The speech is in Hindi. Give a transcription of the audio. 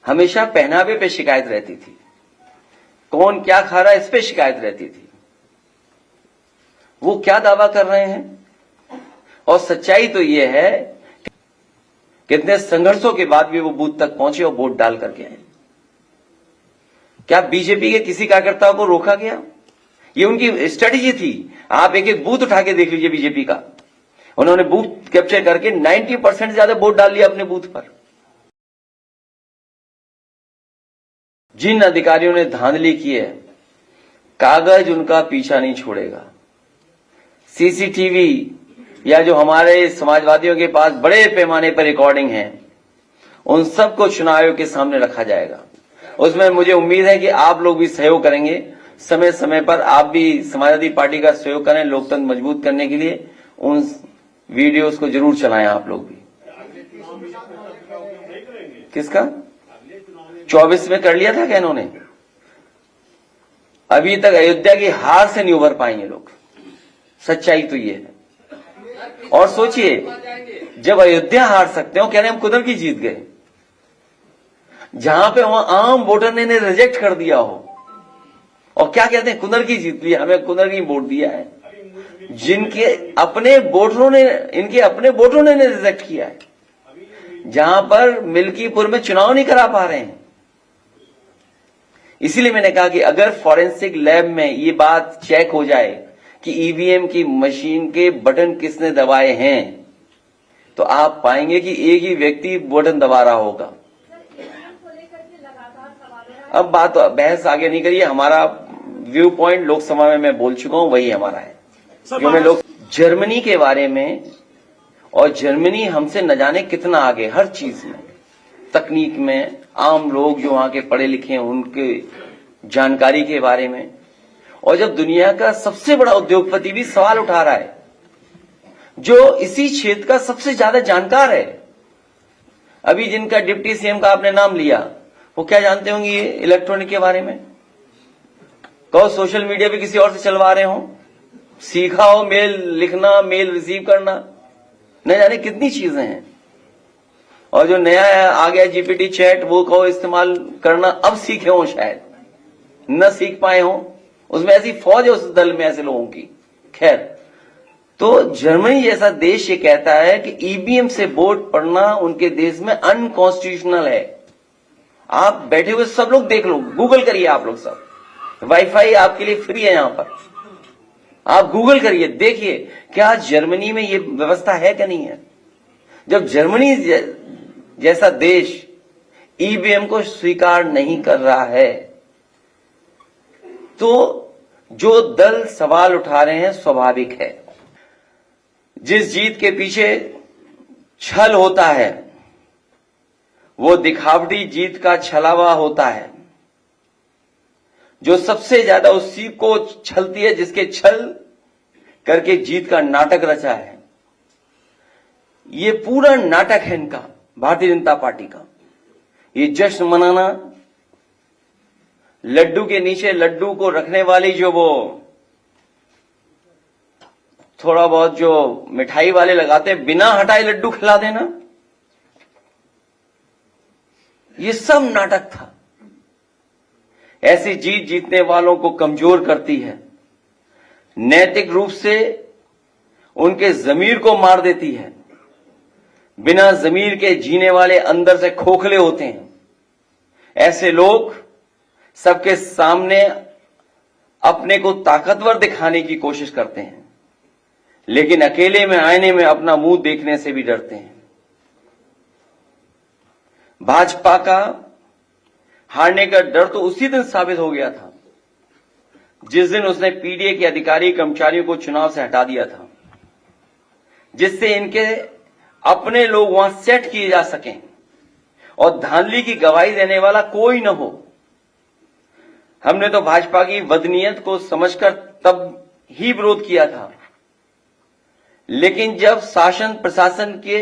हमेशा पहनावे पे शिकायत रहती थी, कौन क्या खा रहा है इस पे शिकायत रहती थी। वो क्या दावा कर रहे हैं? और सच्चाई तो ये है कि कितने संघर्षों के बाद भी वो बूथ तक पहुंचे और वोट डाल करके आए। क्या बीजेपी के किसी कार्यकर्ताओं को रोका गया? ये उनकी स्ट्रेटेजी थी। आप एक एक बूथ उठा के देख लीजिए बीजेपी का, उन्होंने बूथ कैप्चर करके 90% से ज्यादा वोट डाल दिया अपने बूथ पर। जिन अधिकारियों ने धांधली की है, कागज उनका पीछा नहीं छोड़ेगा। सीसीटीवी या जो हमारे समाजवादियों के पास बड़े पैमाने पर रिकॉर्डिंग है, उन सबको चुनाव आयोग के सामने रखा जाएगा। उसमें मुझे उम्मीद है कि आप लोग भी सहयोग करेंगे। समय समय पर आप भी समाजवादी पार्टी का सहयोग करें लोकतंत्र मजबूत करने के लिए। उन वीडियोस को जरूर चलाएं आप लोग भी। किसका 24 में कर लिया था क्या इन्होंने? अभी तक अयोध्या की हार से नहीं उभर पाएंगे लोग। सच्चाई तो ये है। और सोचिए, जब अयोध्या हार सकते हो, कह रहे हम कुदर की जीत गए, जहां पे वहां आम वोटर ने रिजेक्ट कर दिया हो, और क्या कहते हैं कुदर की जीत लिया, हमें कुदर की वोट दिया है। जिनके अपने वोटरों ने, इनके अपने वोटरों ने रिजेक्ट किया है, जहां पर मिल्कीपुर में चुनाव नहीं करा पा रहे हैं। इसीलिए मैंने कहा कि अगर फॉरेंसिक लैब में ये बात चेक हो जाए कि ईवीएम की मशीन के बटन किसने दबाए हैं, तो आप पाएंगे कि एक ही व्यक्ति बटन दबा रहा होगा। अब बात बहस आगे नहीं करिए। हमारा व्यू पॉइंट लोकसभा में मैं बोल चुका हूं, वही हमारा है। जो मैं लोग जर्मनी के बारे में, और जर्मनी हमसे न जाने कितना आगे हर चीज में, तकनीक में, आम लोग जो वहां के पढ़े लिखे हैं उनके जानकारी के बारे में। और जब दुनिया का सबसे बड़ा उद्योगपति भी सवाल उठा रहा है, जो इसी क्षेत्र का सबसे ज्यादा जानकार है, अभी जिनका डिप्टी सीएम का आपने नाम लिया, वो क्या जानते होंगे ये इलेक्ट्रॉनिक के बारे में? कहो सोशल मीडिया पे किसी और से चलवा रहे हो, सीखा हो मेल लिखना, मेल रिसीव करना, न जाने कितनी चीजें हैं। और जो नया आ गया जीपीटी चैट, वो कहो इस्तेमाल करना, अब सीखे हो, शायद न सीख पाए हो। उसमें ऐसी फौज है उस दल में ऐसे लोगों की। खैर, तो जर्मनी जैसा देश ये कहता है कि ईवीएम से वोट पड़ना उनके देश में अनकॉन्स्टिट्यूशनल है। आप बैठे हुए सब लोग देख लो, गूगल करिए आप लोग सब, वाईफाई आपके लिए फ्री है यहां पर। आप गूगल करिए, देखिए क्या जर्मनी में ये व्यवस्था है क्या नहीं है। जब जर्मनी जैसा देश ईवीएम को स्वीकार नहीं कर रहा है, तो जो दल सवाल उठा रहे हैं स्वाभाविक है। जिस जीत के पीछे छल होता है, वो दिखावटी जीत का छलावा होता है। जो सबसे ज्यादा उस सीट को छलती है, जिसके छल करके जीत का नाटक रचा है। ये पूरा नाटक है इनका, भारतीय जनता पार्टी का। ये जश्न मनाना, लड्डू के नीचे लड्डू को रखने वाली जो वो थोड़ा बहुत जो मिठाई वाले लगाते हैं, बिना हटाए लड्डू खिला देना, ये सब नाटक था। ऐसी जीत जीतने वालों को कमजोर करती है, नैतिक रूप से उनके जमीर को मार देती है। बिना जमीर के जीने वाले अंदर से खोखले होते हैं। ऐसे लोग सबके सामने अपने को ताकतवर दिखाने की कोशिश करते हैं, लेकिन अकेले में आईने में अपना मुंह देखने से भी डरते हैं। भाजपा का हारने का डर तो उसी दिन साबित हो गया था जिस दिन उसने पीडीए के अधिकारी कर्मचारियों को चुनाव से हटा दिया था, जिससे इनके अपने लोग वहां सेट किए जा सकें और धांधली की गवाही देने वाला कोई न हो। हमने तो भाजपा की बदनीयत को समझकर तब ही विरोध किया था, लेकिन जब शासन प्रशासन के